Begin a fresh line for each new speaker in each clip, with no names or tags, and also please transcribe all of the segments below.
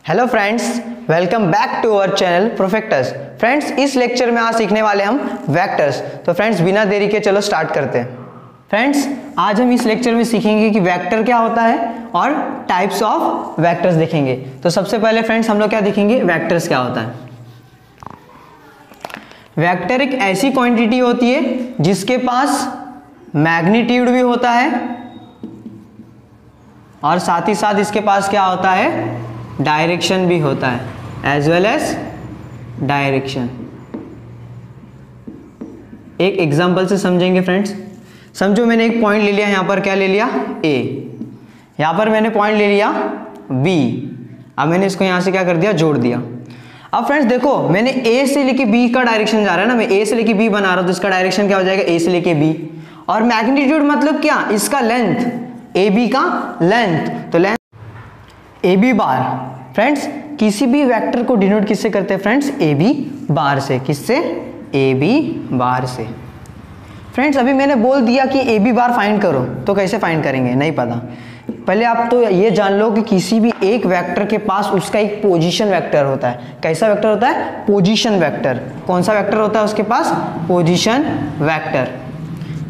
Hello friends, welcome back to our channel Profectors. Friends, इस lecture में आज सीखने वाले हम वेक्टर्स। तो फ्रेंड्स, बिना देरी के चलो स्टार्ट करते हैं। फ्रेंड्स, आज हम इस लेक्चर में सीखेंगे कि वेक्टर क्या होता है और टाइप्स ऑफ वेक्टर्स देखेंगे। तो सबसे पहले फ्रेंड्स हम लोग क्या देखेंगे, वेक्टर्स क्या होता है। वेक्टर एक ऐसी क्वांटिटी होती है जिसके पास मैग्नीट्यूड भी होता है और साथ ही साथ इसके पास क्या होता है, डायरेक्शन भी होता है, एज वेल एज डायरेक्शन। एक एग्जांपल से समझेंगे फ्रेंड्स। समझो मैंने एक पॉइंट ले लिया, यहां पर क्या ले लिया, ए। यहां पर मैंने पॉइंट ले लिया बी। अब मैंने इसको यहां से क्या कर दिया, जोड़ दिया। अब फ्रेंड्स देखो, मैंने ए से लेके बी का डायरेक्शन जा रहा है ना, मैं ए से लेके बी बना रहा हूं, तो इसका डायरेक्शन क्या हो जाएगा, ए से लेके बी। और मैग्नीट्यूड मतलब क्या, इसका लेंथ, ए बी का लेंथ। तो length A B bar. Friends, किसी भी वेक्टर को डिनोट किससे करते हैं फ्रेंड्स, ए बी बार से। किससे, ए बी बार से। फ्रेंड्स, अभी मैंने बोल दिया कि ए बी बार फाइंड करो, तो कैसे फाइंड करेंगे नहीं पता। पहले आप तो ये जान लो कि किसी भी एक वेक्टर के पास उसका एक पोजीशन वेक्टर होता है। कैसा वेक्टर होता है, पोजीशन वेक्टर। कौन सा वेक्टर होता है उसके पास, पोजीशन वेक्टर।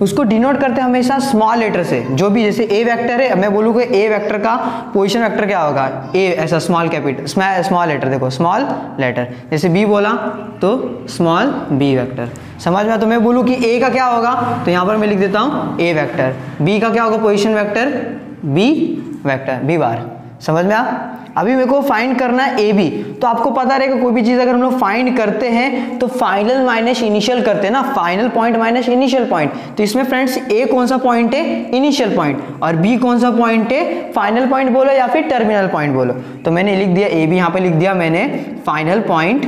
उसको डिनोट करते हैं हमेशा स्मॉल लेटर से। जो भी, जैसे ए वेक्टर है, मैं बोलूँगा ए वेक्टर का पोजीशन वेक्टर क्या होगा, ए, ऐसा स्मॉल कैपिटल, स्मॉल लेटर, देखो स्मॉल लेटर। जैसे बी बोला तो स्मॉल बी वेक्टर। समझ में? तो मैं बोलूँ कि ए का क्या होगा, तो यहाँ पर मैं लिख देता हूँ ए वेक्टर। बी का क्या होगा, position vector B vector, B bar. समझ में आ? अभी मेरे को फाइंड करना है ए बी। तो आपको पता रहेगा कोई भी चीज अगर हम लोग फाइंड करते हैं तो फाइनल माइनस इनिशियल करते हैं ना, final point minus initial point. तो इसमें फ्रेंड्स ए कौन सा पॉइंट है, इनिशियल पॉइंट, और बी कौन सा पॉइंट है, फाइनल पॉइंट बोलो या फिर टर्मिनल पॉइंट बोलो। तो मैंने लिख दिया ए बी, यहाँ पे लिख दिया मैंने final point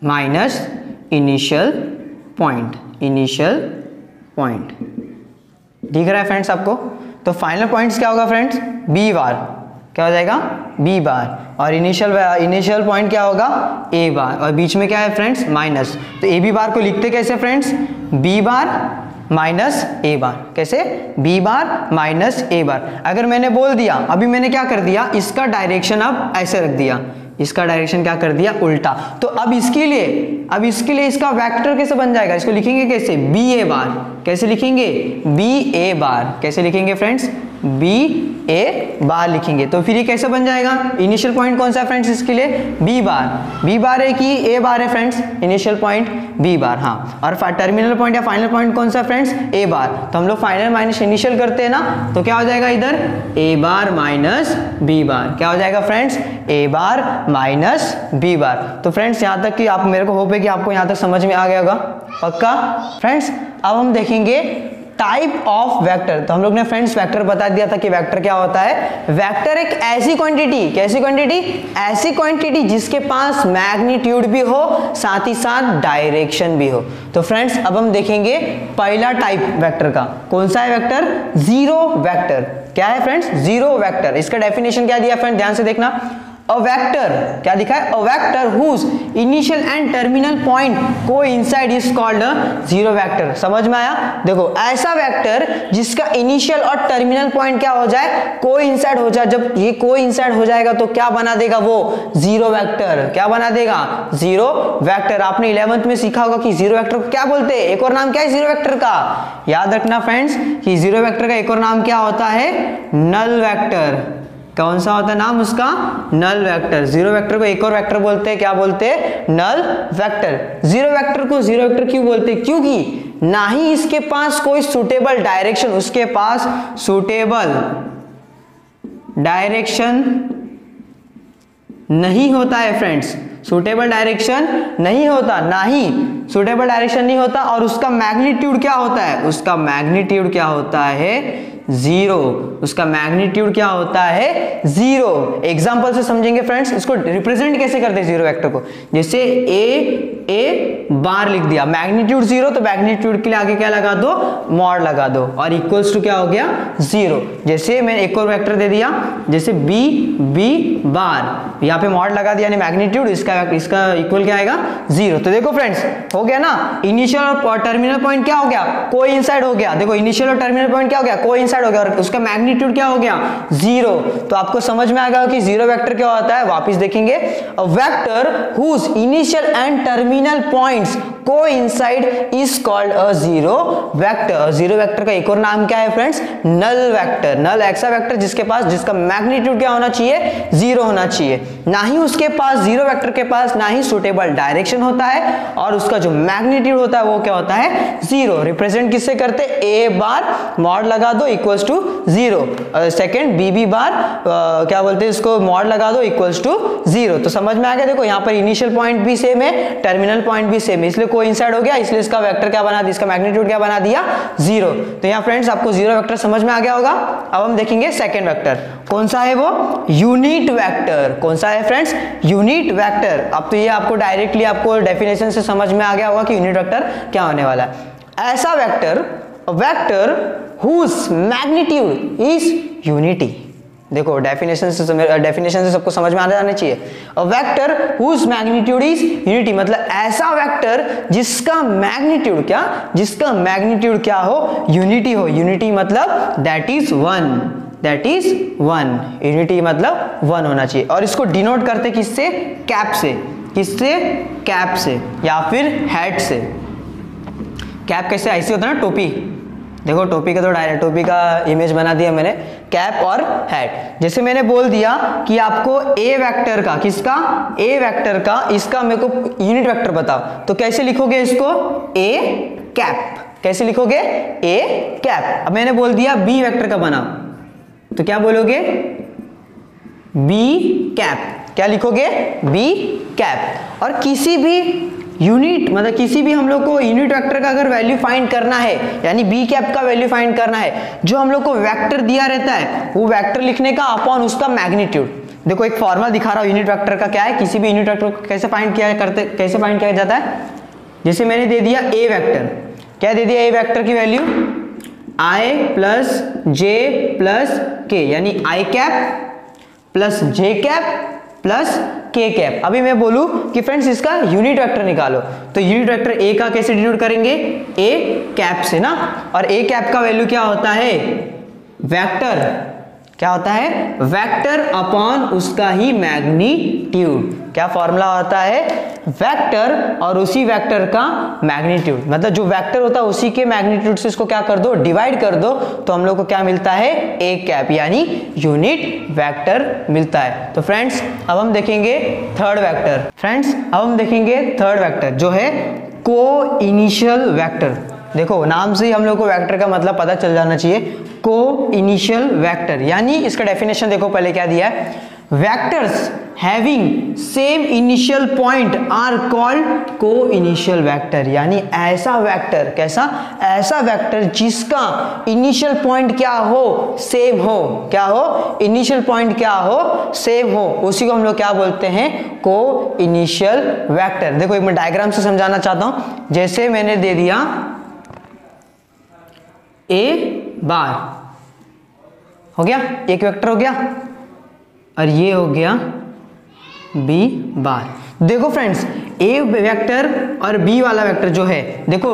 minus initial point, initial point. दिख रहा है फ्रेंड्स आपको? तो फाइनल पॉइंट्स क्या होगा फ्रेंड्स, बी बार। क्या हो जाएगा, बी बार। और इनिशियल पॉइंट क्या होगा, ए बार। और बीच में क्या है फ्रेंड्स, माइनस। तो ए बी बार को लिखते कैसे फ्रेंड्स, बी बार माइनस ए बार। कैसे, बी बार माइनस ए बार। अगर मैंने बोल दिया, अभी मैंने क्या कर दिया, इसका डायरेक्शन अब ऐसे रख दिया, इसका डायरेक्शन क्या कर दिया, उल्टा। तो अब इसके लिए इसका वेक्टर कैसे बन जाएगा, इसको लिखेंगे कैसे, बी ए बार। कैसे लिखेंगे, बी ए बार। कैसे लिखेंगे फ्रेंड्स, बी ए बार लिखेंगे। तो फिर ये कैसे बन जाएगा, इनिशियल पॉइंट कौन सा है फ्रेंड्स इसके लिए, बी बार। बी बार है कि ए बार है friends, initial point B bar. हाँ, और टर्मिनल पॉइंट या फाइनल पॉइंट कौन सा है फ्रेंड्स, ए बार। तो हम लोग फाइनल माइनस इनिशियल करते हैं ना, तो क्या हो जाएगा इधर, ए बार माइनस बी बार। क्या हो जाएगा फ्रेंड्स, ए बार माइनस बी बार। तो फ्रेंड्स, यहाँ तक कि आप, मेरे को होप है कि आपको यहाँ तक समझ में आ गया होगा, पक्का। फ्रेंड्स, अब हम देखेंगे टाइप ऑफ वेक्टर। तो हम लोग ने फ्रेंड्स वेक्टर बता दिया था कि वेक्टर क्या होता है। वेक्टर एक ऐसी क्वांटिटी, कैसी क्वांटिटी, ऐसी क्वांटिटी जिसके पास मैग्नीट्यूड भी हो, साथ ही साथ डायरेक्शन भी हो। तो फ्रेंड्स, अब हम देखेंगे पहला टाइप वेक्टर का। कौन सा है वेक्टर, जीरो वेक्टर। क्या है फ्रेंड्स, जीरो वेक्टर। इसका डेफिनेशन क्या दिया फ्रेंड, ध्यान से देखना। A vector, क्या दिखा है, a vector whose initial and terminal point coincide is called a zero vector। समझ में आया? देखो, ऐसा वेक्टर जिसका इनिशियल और टर्मिनल पॉइंट क्या हो जाए, कोइंसाइड हो जाए। जब ये कोइंसाइड हो जाएगा तो क्या बना देगा वो, जीरो वेक्टर। क्या बना देगा, जीरो वेक्टर। आपने 11th में सीखा होगा कि जीरो वेक्टर को क्या बोलते हैं, एक और नाम क्या है जीरो वेक्टर का, याद रखना फ्रेंड्स कि जीरो वेक्टर का एक और नाम क्या होता है, नल वेक्टर। कौन सा होता है नाम उसका, नल वेक्टर। जीरो वेक्टर को एक और वेक्टर बोलते हैं, क्या बोलते हैं, नल वेक्टर। जीरो वेक्टर को जीरो वेक्टर क्यों बोलते हैं, क्योंकि ना ही इसके पास कोई सुटेबल डायरेक्शन, उसके पास सुटेबल डायरेक्शन नहीं होता है फ्रेंड्स। सुटेबल डायरेक्शन नहीं होता, ना ही सुटेबल डायरेक्शन नहीं होता। और उसका मैग्नीट्यूड क्या होता है, उसका मैग्नीट्यूड क्या होता है, जीरो। उसका मैग्नीट्यूड क्या होता है, जीरो। एग्जांपल से समझेंगे फ्रेंड्स। इसको रिप्रेजेंट कैसे करते हैं जीरो वेक्टर को, जैसे ए ए बार लिख दिया, मैग्नीट्यूड 0 तो मैग्नीट्यूड के लिए आगे क्या लगा दो, मॉड लगा दो, और इक्वल्स टू क्या हो गया 0। जैसे मैंने एक और वेक्टर दे दिया, जैसे बी बार, यहाँ पे मॉड लगा दिया यानी मैग्नीट्यूड, इसका इक्वल क्या आएगा 0। तो देखो फ्रेंड्स हो गया ना, इनिशियल और टर्मिनल पॉइंट क्या हो गया, कोइंसाइड हो गया। देखो इनिशियल और टर्मिनल पॉइंट क्या हो गया, कोइंसाइड हो गया, और उसका मैग्नीट्यूड क्या हो गया 0। तो आपको समझ में आ गया कि 0 वेक्टर क्या होता है, वापस देखेंगे, a vector whose initial and terminal points coincide is called a 0 vector. 0 vector का एक और नाम क्या है फ्रेंड्स, नल वेक्टर। नल ऐसा वेक्टर जिसका मैग्नीट्यूड क्या होना चाहिए 0 होना चाहिए, ना ही उसके पास 0 वेक्टर के पास ना ही सुटेबल डायरेक्शन होता है, और उसका जो मैग्नीट्यूड होता है वो क्या होता है 0। रिप्रेजेंट किससे करते, ए बार मॉड लगा दो equals to 0, second B bar क्या बोलते हैं इसको, मॉड लगा दो इक्वल्स टू 0। तो समझ में आ गया। देखो यहाँ पर इनिशियल पॉइंट भी सेम है, टर्मिनल पॉइंट भी सेम है, इसलिए कोइंसाइड हो गया, इसलिए इसका वेक्टर क्या बना दिया, इसका मैग्नीट्यूड क्या बना दिया 0। तो यहाँ फ्रेंड्स आपको 0 वेक्टर समझ में आ गया होगा। अब हम देखेंगे सेकंड वेक्टर, कौन सा है वो, यूनिट वेक्टर। कौन सा है फ्रेंड्स, यूनिट वेक्टर। अब तो ये आपको डायरेक्टली आपको डेफिनेशन से समझ में आ गया होगा कि यूनिट वेक्टर क्या होने वाला है। ऐसा vector whose magnitude is unity. देखो डेफिनेशन से सबको समझ में आ जाना चाहिए। A vector whose magnitude is unity, मतलब ऐसा वेक्टर जिसका मैग्नीट्यूड क्या हो, यूनिटी हो। यूनिटी मतलब दैट इज 1, यूनिटी मतलब 1 होना चाहिए। और इसको डिनोट करते किससे, कैप से, कैप से या फिर हेड से। कैप कैसे, ऐसे होता है ना टोपी, देखो टोपी का तो डायरेक्ट टोपी का इमेज बना दिया मैंने, कैप और हेड। जैसे मैंने बोल दिया कि आपको ए वेक्टर का, किसका, ए वेक्टर का, इसका मेरे को यूनिट वेक्टर बताओ, तो कैसे लिखोगे इसको, ए कैप। कैसे लिखोगे, ए कैप। अब मैंने बोल दिया बी वेक्टर का बनाओ, तो क्या बोलोगे, बी कैप। क्या लिखोगे, बी कैप। और किसी भी यूनिट मतलब किसी भी हम लोग को यूनिट वेक्टर का अगर वैल्यू फाइंड करना है, यानी बी कैप का वैल्यू फाइंड करना है, जो हम लोग को वेक्टर दिया रहता है वो वेक्टर लिखने का अपॉन उसका मैग्नीट्यूड। देखो एक फॉर्मूला दिखा रहा हूं यूनिट वेक्टर का, क्या है, किसी भी यूनिट वेक्टर को कैसे फाइंड किया जाता है। जैसे मैंने दे दिया ए वेक्टर, क्या दे दिया, ए वेक्टर की वैल्यू आई प्लस जे प्लस के, यानी आई कैप प्लस जे कैप प्लस के कैप। अभी मैं बोलूं कि फ्रेंड्स इसका यूनिट वेक्टर निकालो, तो यूनिट वेक्टर ए का कैसे डिनोट करेंगे, ए कैप से ना। और ए कैप का वैल्यू क्या होता है, वेक्टर, क्या होता है, वेक्टर अपॉन उसका ही मैग्नीट्यूड। क्या फॉर्मूला होता है, वेक्टर और उसी वेक्टर का मैग्नीट्यूड, मतलब जो वेक्टर होता है उसी के मैग्नीट्यूड से इसको क्या कर दो, डिवाइड कर दो, तो हम लोग को क्या मिलता है, ए कैप, यानी यूनिट वेक्टर मिलता है। तो फ्रेंड्स अब हम देखेंगे थर्ड वेक्टर। फ्रेंड्स अब हम देखेंगे थर्ड वेक्टर जो है को इनिशियल वेक्टर। देखो नाम से ही हम लोग को वेक्टर का मतलब पता चल जाना चाहिए, को इनिशियल वेक्टर, यानी इसका डेफिनेशन देखो पहले क्या दिया है, vectors having same initial point are called coinitial vector. यानी ऐसा वेक्टर, कैसा, ऐसा वेक्टर जिसका इनिशियल पॉइंट क्या हो, सेम हो, क्या हो, इनिशियल पॉइंट क्या हो, सेम हो, उसी को हम लोग क्या बोलते हैं, को इनिशियल वेक्टर। देखो एक मैं डायग्राम से समझाना चाहता हूं। जैसे मैंने दे दिया ए बार, हो गया, एक वेक्टर हो गया, और ये हो गया बी बार। देखो फ्रेंड्स ए वेक्टर और बी वाला वेक्टर जो है, देखो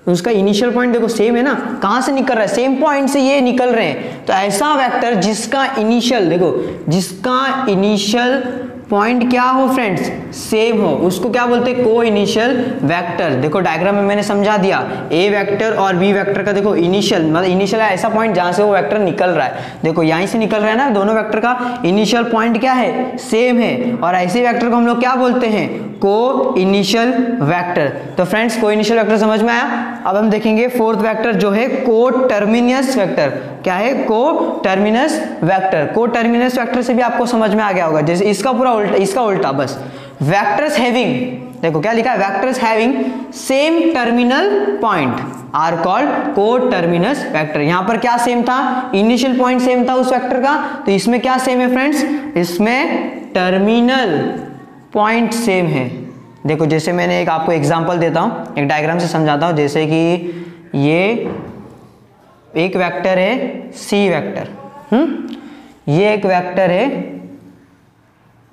उसका इनिशियल पॉइंट देखो सेम है ना, कहां से निकल रहा है, सेम पॉइंट से ये निकल रहे हैं। तो ऐसा वेक्टर जिसका इनिशियल, देखो जिसका इनिशियल पॉइंट क्या हो फ्रेंड्स, सेम हो, उसको क्या बोलते हैं, को इनिशियल वेक्टर। देखो डायग्राम में मैंने समझा दिया, ए वेक्टर और बी वेक्टर का देखो इनिशियल, मतलब इनिशियल है ऐसा पॉइंट जहां से वो वेक्टर निकल रहा है। देखो यहीं से निकल रहा है ना, दोनों वेक्टर का इनिशियल पॉइंट क्या है, सेम है, और ऐसे वेक्टर को हम लोग क्या बोलते हैं, को इनिशियल वेक्टर। तो फ्रेंड्स को इनिशियल वेक्टर समझ में आया। अब हम देखेंगे फोर्थ वेक्टर जो है को टर्मिनस वेक्टर। क्या है, को टर्मिनस वेक्टर। को टर्मिनस वेक्टर से भी आपको समझ में आ गया होगा, जैसे इसका पूरा उल्टा, इसका उल्टा बस, वेक्टर्स हैविंग, देखो क्या लिखा है, vectors having same terminal point are called coterminous vector. यहां पर क्या सेम था, इनिशियल पॉइंट सेम था उस वेक्टर का, तो इसमें क्या सेम है फ्रेंड्स, इसमें टर्मिनल पॉइंट सेम है, देखो जैसे मैंने एक आपको एग्जांपल देता हूँ, एक डायग्राम से समझाता हूँ। जैसे कि ये एक वेक्टर है सी वेक्टर, ये एक वेक्टर है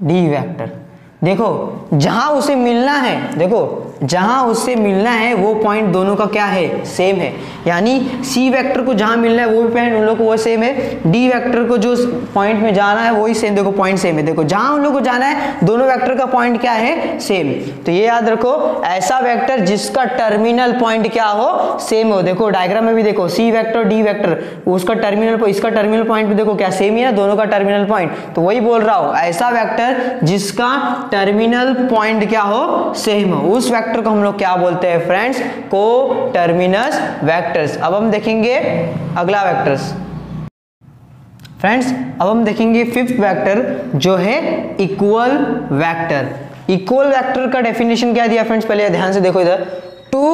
डी वेक्टर। देखो जहां उसे मिलना है, देखो जहां उससे मिलना है वो पॉइंट दोनों का क्या है, सेम है। यानी सी वेक्टर को जहां मिलना है वो भी पॉइंट उन लोगों को वो सेम है, डी वेक्टर को जो पॉइंट में जाना है वही सेम। देखो पॉइंट सेम है, देखो जहां उन लोगों को जाना है दोनों वेक्टर का पॉइंट क्या है, सेम। तो ये याद रखो, ऐसा वेक्टर जिसका टर्मिनल पॉइंट क्या हो, सेम हो। देखो डायग्राम में भी देखो सी वेक्टर डी वेक्टर, उसका टर्मिनल, इसका टर्मिनल पॉइंट भी देखो क्या सेम ही है, दोनों का टर्मिनल पॉइंट। तो वही बोल रहा हूं, ऐसा वेक्टर जिसका टर्मिनल पॉइंट क्या हो, सेम हो, उस वेक्टर को हम लोग क्या बोलते हैं फ्रेंड्स, को टर्मिनस वेक्टर्स। अब हम देखेंगे अगला वेक्टर्स फ्रेंड्स। अब हम देखेंगे फिफ्थ वेक्टर जो है इक्वल वेक्टर। इक्वल वेक्टर का डेफिनेशन क्या दिया फ्रेंड्स, पहले ध्यान से देखो इधर, टू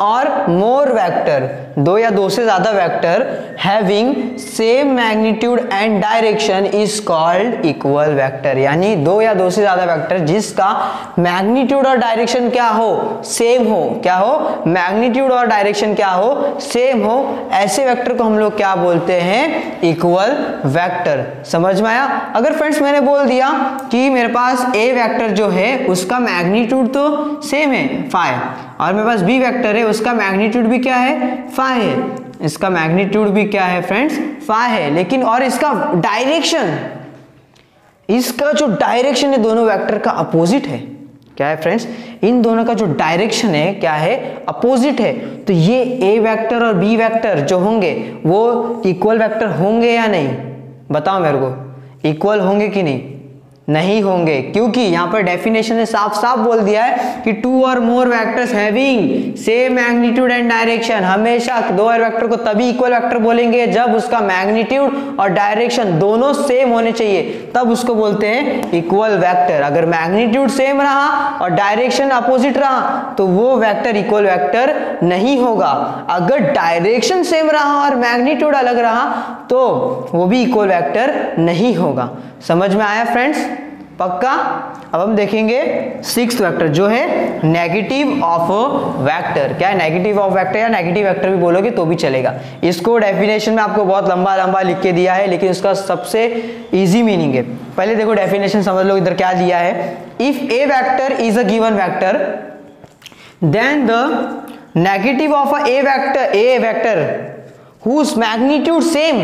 और मोर वेक्टर, दो या दो से ज्यादा vector having same magnitude and direction is called equal vector. यानी दो या दो से ज्यादा वेक्टर जिसका मैग्नीट्यूड और डायरेक्शन क्या हो, सेम हो, क्या हो, मैग्नीट्यूड और डायरेक्शन क्या हो, सेम हो, ऐसे वेक्टर को हम लोग क्या बोलते हैं, इक्वल वेक्टर। समझ में आया? अगर फ्रेंड्स मैंने बोल दिया कि मेरे पास ए वेक्टर जो है उसका मैग्नीट्यूड तो सेम है 5, और मेरे पास बी वेक्टर है उसका मैग्नीट्यूड भी क्या है, 5 है, इसका मैग्नीट्यूड भी क्या है फ्रेंड्स, 5 है, लेकिन और इसका डायरेक्शन, इसका जो डायरेक्शन है दोनों वेक्टर का अपोजिट है। क्या है फ्रेंड्स, इन दोनों का जो डायरेक्शन है क्या है, अपोजिट है। तो ये ए वेक्टर और बी वेक्टर जो होंगे वो इक्वल वेक्टर होंगे या नहीं, बताओ मेरे को, इक्वल होंगे कि नहीं, नहीं होंगे, क्योंकि यहां पर डेफिनेशन ने साफ साफ बोल दिया है कि two or more vectors having same magnitude and direction. हमेशा दो और वेक्टर को तभी इक्वल वेक्टर बोलेंगे जब उसका मैग्नीट्यूड और डायरेक्शन दोनों सेम होने चाहिए, तब उसको बोलते हैं इक्वल वेक्टर। अगर मैग्नीट्यूड सेम रहा और डायरेक्शन अपोजिट रहा तो वो वेक्टर इक्वल वेक्टर नहीं होगा। अगर डायरेक्शन सेम रहा और मैग्नीट्यूड अलग रहा तो वो भी इक्वल वेक्टर नहीं होगा। समझ में आया फ्रेंड्स, पक्का? अब हम देखेंगे सिक्स्थ वेक्टर जो है नेगेटिव ऑफ वेक्टर। क्या है नेगेटिव ऑफ वेक्टर, या नेगेटिव वेक्टर भी बोलोगे तो भी चलेगा। इसको डेफिनेशन में आपको बहुत लंबा लंबा लिख के दिया है, लेकिन उसका सबसे इजी मीनिंग है। पहले देखो डेफिनेशन समझ लो, इधर क्या दिया है, if A vector is a given vector then the negative of A vector whose magnitude same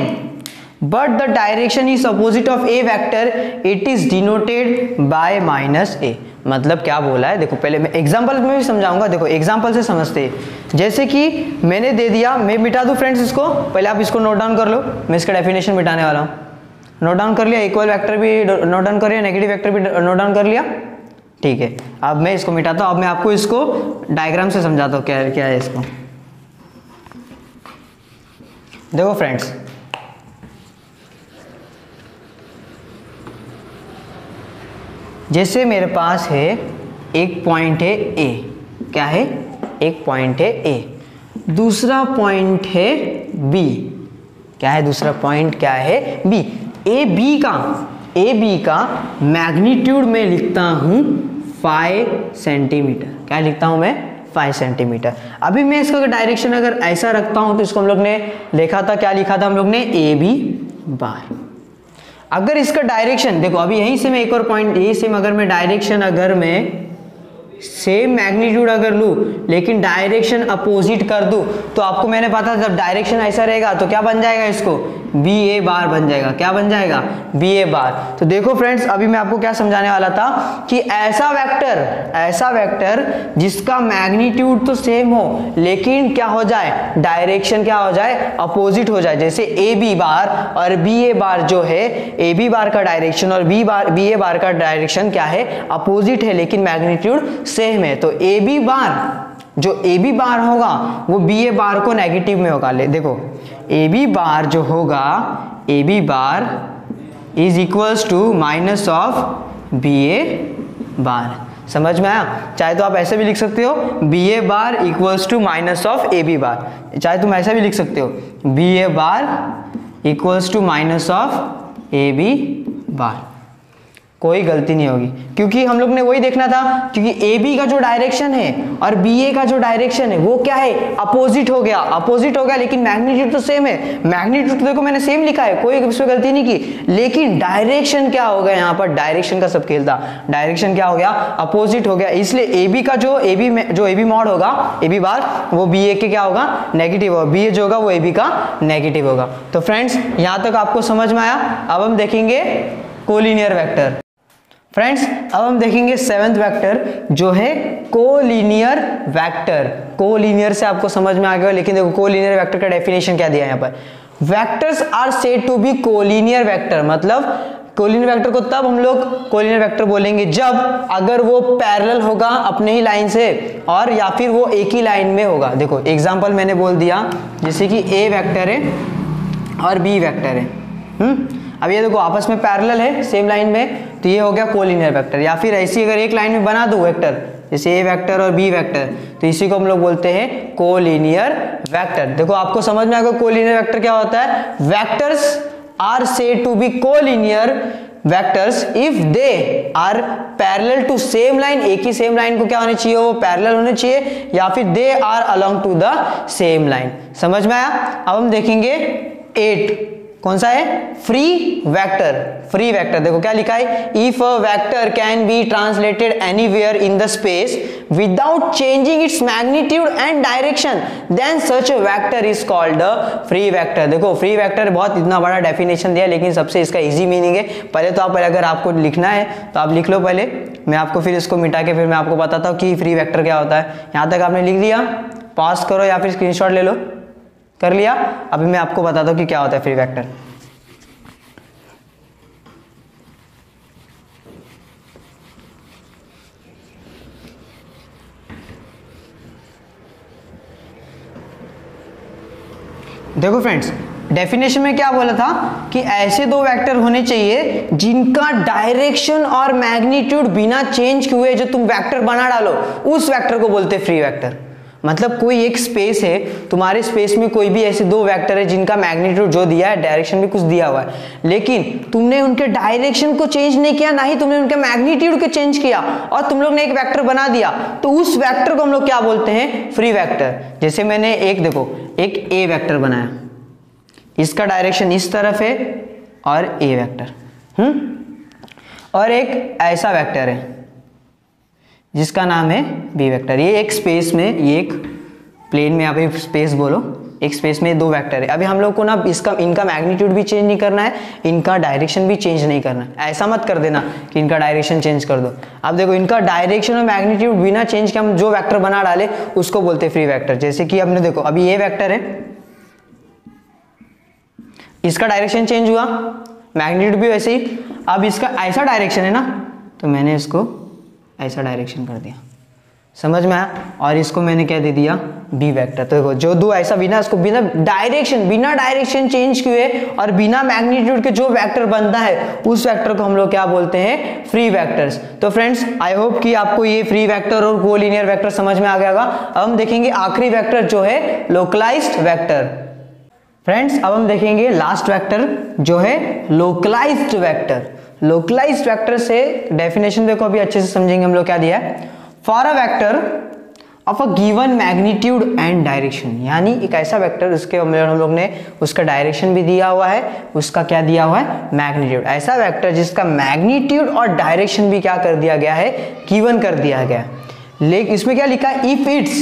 but the direction is opposite of a vector it is denoted by -a। मतलब क्या बोला है, देखो पहले मैं एग्जांपल में भी समझाऊंगा। देखो एग्जांपल से समझते हैं। जैसे कि मैंने दे दिया, मैं मिटा दूं फ्रेंड्स इसको, पहले आप इसको नोट डाउन कर लो, मैं इसका डेफिनेशन मिटाने वाला हूँ। नोट डाउन कर लिया, इक्वल वेक्टर भी नोट डाउन कर लिया, नेगेटिव वेक्टर भी नोट डाउन कर लिया, ठीक है। अब मैं इसको मिटाता हूँ, अब मैं आपको इसको डायग्राम से समझाता हूँ क्या क्या है इसको। देखो फ्रेंड्स, जैसे मेरे पास है एक पॉइंट है ए, क्या है, एक पॉइंट है ए, दूसरा पॉइंट है बी, क्या है, दूसरा पॉइंट क्या है, बी। ए बी का मैग्नीट्यूड में लिखता हूं 5 सेंटीमीटर, क्या लिखता हूं मैं, 5 सेंटीमीटर। अभी मैं इसका डायरेक्शन अगर ऐसा रखता हूं तो इसको हम लोग ने लिखा था, क्या लिखा था हम लोग ने, ए बी बार। अगर इसका डायरेक्शन देखो, अभी यहीं से मैं एक और पॉइंट, यही से अगर मैं डायरेक्शन, अगर मैं सेम मैग्नीट्यूड अगर लूं लेकिन डायरेक्शन अपोजिट कर दूं तो आपको मैंने पता जब डायरेक्शन ऐसा रहेगा तो क्या बन जाएगा, इसको बी ए बार बन जाएगा, क्या बन जाएगा, बी ए बार। तो देखो फ्रेंड्स, अभी मैं आपको क्या समझाने वाला था कि ऐसा वेक्टर जिसका मैग्नीट्यूड तो सेम हो लेकिन क्या हो जाए, डायरेक्शन क्या हो जाए, अपोजिट हो जाए। जैसे ए बी बार और बी ए बार जो है, ए बी बार का डायरेक्शन और बी ए बार का डायरेक्शन क्या है, अपोजिट है, लेकिन मैग्नीट्यूड सेम है। तो ए बी बार, जो ए बी बार होगा वो बी ए बार को नेगेटिव में होगा। ले देखो, ए बी बार जो होगा, A B bar is equals to minus of B A bar. समझ में आया? चाहे तो आप ऐसे भी लिख सकते हो, B A bar equals to minus of A B bar, चाहे तुम ऐसा भी लिख सकते हो, B A bar equals to minus of A B bar. कोई गलती नहीं होगी, क्योंकि हम लोग ने वही देखना था, क्योंकि ए बी का जो डायरेक्शन है और बी ए का जो डायरेक्शन है वो क्या है, अपोजिट हो गया, अपोजिट हो गया, लेकिन मैग्नीट्यूड तो सेम है। मैग्नीट्यूड तो देखो मैंने सेम लिखा है, कोई इसमें गलती नहीं की, लेकिन डायरेक्शन क्या हो गया, यहाँ पर डायरेक्शन का सब खेल था, डायरेक्शन क्या हो गया, अपोजिट हो गया। इसलिए ए बी का जो ए बी मॉड होगा, ए बी बार, वो बी ए के क्या होगा, नेगेटिव होगा, बी ए जो होगा वो ए बी का नेगेटिव होगा। तो फ्रेंड्स यहाँ तक आपको समझ में आया। अब हम देखेंगे कोलिनियर वेक्टर। फ्रेंड्स अब हम देखेंगे सेवेंथ वेक्टर जो है कोलिनियर वेक्टर। कोलिनियर से आपको समझ में आ गया, लेकिन देखो कोलिनियर वेक्टर का डेफिनेशन क्या दिया है यहाँ पर, vectors are said to be collinear vector. मतलब कोलिनियर वेक्टर को तब हम लोग कोलिनियर वेक्टर बोलेंगे जब अगर वो पैरेलल होगा अपने ही लाइन से, और या फिर वो एक ही लाइन में होगा। देखो एग्जांपल मैंने बोल दिया, जैसे कि ए वेक्टर है और बी वेक्टर है, अब ये देखो आपस में पैरेलल है सेम लाइन में, तो ये हो गया कोलिनियर वेक्टर। या फिर ऐसी अगर एक लाइन में बना दो वेक्टर, जैसे ए वेक्टर और बी वेक्टर, तो इसी को हम लोग बोलते हैं कोलिनियर वेक्टर। देखो आपको समझ में आ गया कोलिनियर वेक्टर क्या होता है। Vectors are said to be collinear vectors if they are parallel to same line, एक ही सेम लाइन को क्या होने चाहिए, वो पैरेलल होने चाहिए, या फिर they are along to the same line. समझ में आया। अब हम देखेंगे 8, कौन सा है, फ्री वेक्टर। फ्री वेक्टर देखो क्या लिखा है, if a vector can be translated anywhere in the space without changing its magnitude and direction then such a vector is called a free vector. देखो फ्री वेक्टर बहुत इतना बड़ा definition दिया, लेकिन सबसे इसका इजी मीनिंग है। पहले तो आप अगर आपको लिखना है तो आप लिख लो पहले, मैं आपको फिर इसको मिटा के फिर मैं आपको बताता हूँ कि फ्री वेक्टर क्या होता है। यहाँ तक आपने लिख दिया, पास करो या फिर स्क्रीनशॉट ले लो, कर लिया। अभी मैं आपको बताता हूँ कि क्या होता है फ्री वेक्टर। देखो फ्रेंड्स डेफिनेशन में क्या बोला था कि ऐसे दो वेक्टर होने चाहिए जिनका डायरेक्शन और मैग्नीट्यूड बिना चेंज हुए जो तुम वेक्टर बना डालो उस वेक्टर को बोलते हैं फ्री वेक्टर। मतलब कोई एक स्पेस है, तुम्हारे स्पेस में कोई भी ऐसे दो वेक्टर है जिनका मैग्नीट्यूड जो दिया है, डायरेक्शन भी कुछ दिया हुआ है, लेकिन तुमने उनके डायरेक्शन को चेंज नहीं किया, ना ही तुमने उनके मैग्नीट्यूड को चेंज किया, और तुम लोग ने एक वेक्टर बना दिया, तो उस वेक्टर को हम लोग क्या बोलते हैं, फ्री वेक्टर। जैसे मैंने एक देखो एक ए वेक्टर बनाया, इसका डायरेक्शन इस तरफ है और ए वेक्टर, और एक ऐसा वेक्टर है जिसका नाम है बी वेक्टर। ये एक स्पेस में, ये एक प्लेन में, यहाँ पे स्पेस बोलो, एक स्पेस में दो वेक्टर है। अभी हम लोग को ना इनका मैग्नीट्यूड भी चेंज नहीं करना है, इनका डायरेक्शन भी चेंज नहीं करना है। ऐसा मत कर देना कि इनका डायरेक्शन चेंज कर दो। अब देखो इनका डायरेक्शन और मैग्नीट्यूड बिना चेंज के हम जो वेक्टर बना डाले उसको बोलते हैं फ्री वेक्टर। जैसे कि हमने देखो अभी ये वेक्टर है, इसका डायरेक्शन चेंज हुआ, मैग्नीट्यूड भी वैसे ही। अब इसका ऐसा डायरेक्शन है ना, तो मैंने इसको ऐसा डायरेक्शन कर दिया, समझ में आया। और इसको मैंने क्या दे दिया, बी वेक्टर। तो देखो जो दो ऐसा बिना इसको बिना डायरेक्शन चेंज किए और बिना मैग्नीट्यूड के जो वेक्टर बनता है उस वेक्टर को हम लोग क्या बोलते हैं, फ्री वेक्टर्स। तो फ्रेंड्स आई होप कि आपको ये फ्री वेक्टर और कोलिनियर वेक्टर समझ में आ गया होगा। अब हम देखेंगे आखिरी वेक्टर जो है लोकलाइज्ड वेक्टर। फ्रेंड्स अब हम देखेंगे लास्ट वेक्टर जो है लोकलाइज्ड वेक्टर। लोकलाइज्ड वेक्टर से डेफिनेशन देखो अभी अच्छे से समझेंगे हम लोग क्या दिया है। For a vector of a given magnitude and direction, यानी एक ऐसा वेक्टर उसके हम लोग ने उसका डायरेक्शन भी दिया हुआ है, उसका क्या दिया हुआ है, मैग्नीट्यूड। ऐसा वेक्टर जिसका मैग्नीट्यूड और डायरेक्शन भी क्या कर दिया गया है, गिवन कर दिया गया। लेकिन इसमें क्या लिखा है, इफ इट्स,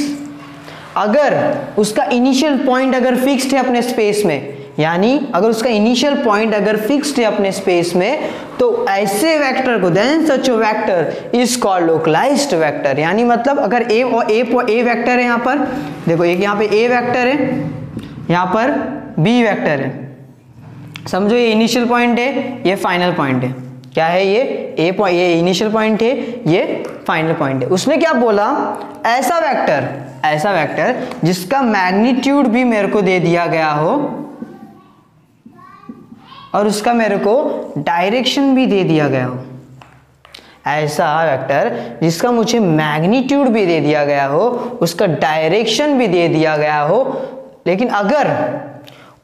अगर उसका इनिशियल पॉइंट अगर फिक्स्ड है अपने स्पेस में, यानी अगर उसका इनिशियल पॉइंट अगर फिक्स्ड है अपने स्पेस में, तो ऐसे वेक्टर को then such a vector is called localised vector. यानी मतलब अगर ए वेक्टर है, यहाँ पर देखो एक यहाँ पे ए वेक्टर है, यहाँ पर बी वेक्टर है, समझो ये इनिशियल पॉइंट है, ये फाइनल पॉइंट है। क्या है ये इनिशियल पॉइंट है, ये फाइनल पॉइंट है। उसने क्या बोला, ऐसा वेक्टर जिसका मैग्नीट्यूड भी मेरे को दे दिया गया हो और उसका मेरे को डायरेक्शन भी दे दिया गया हो। ऐसा वेक्टर जिसका मुझे मैग्नीट्यूड भी दे दिया गया हो, उसका डायरेक्शन भी दे दिया गया हो, लेकिन अगर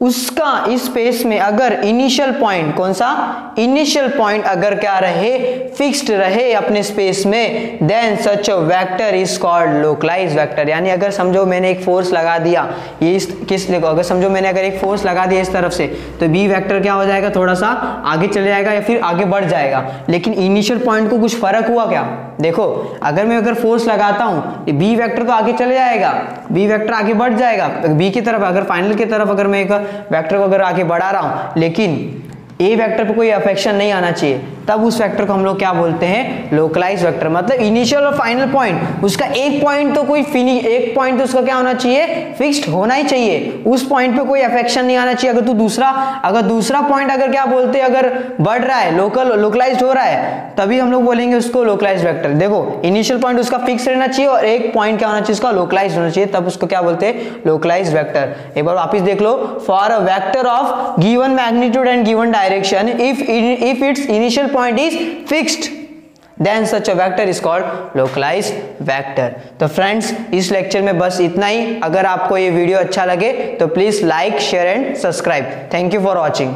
उसका इस स्पेस में अगर इनिशियल पॉइंट, कौन सा इनिशियल पॉइंट अगर क्या रहे, फिक्स्ड रहे अपने स्पेस में, then such a vector is called localise vector. यानी अगर समझो मैंने एक फोर्स लगा दिया, ये इस किस देखो, अगर समझो मैंने अगर एक फोर्स लगा दिया इस तरफ से, तो बी वेक्टर क्या हो जाएगा, थोड़ा सा आगे चले जाएगा या फिर आगे बढ़ जाएगा। लेकिन इनिशियल पॉइंट को कुछ फर्क हुआ क्या, देखो अगर मैं अगर फोर्स लगाता हूं, बी वेक्टर तो आगे चले जाएगा, बी वेक्टर आगे बढ़ जाएगा बी की तरफ, अगर फाइनल की तरफ अगर मैं एक वेक्टर को अगर आगे बढ़ा रहा हूं, लेकिन ए वेक्टर पे कोई अफेक्शन नहीं आना चाहिए, तब उस वेक्टर को हम लोग क्या बोलते हैं, लोकलाइज वेक्टर। मतलब इनिशियल और फाइनल पॉइंट, उसका एक पॉइंट तो कोई एक पॉइंट तो उसका क्या होना चाहिए, फिक्स्ड होना ही चाहिए, उस पॉइंट पे कोई अफेक्शन नहीं आना चाहिए। अगर दूसरा पॉइंट अगर क्या बोलते हैं, अगर बढ़ रहा है, लोकलाइज्ड हो रहा है, तभी हम लोग बोलेंगे उसको लोकलाइज वेक्टर। देखो इनिशियल पॉइंट उसका फिक्स रहना चाहिए और एक पॉइंट क्या होना चाहिए, उसका लोकलाइज होना चाहिए, तब उसको क्या बोलते हैं, लोकलाइज वेक्टर। एक बार वापस देख लो, for a vector of given magnitude and given direction, if its initial point is fixed, then such a vector is called localized vector। तो फ्रेंड्स इस लेक्चर में बस इतना ही। अगर आपको ये वीडियो अच्छा लगे तो please like, share and subscribe. Thank you for watching.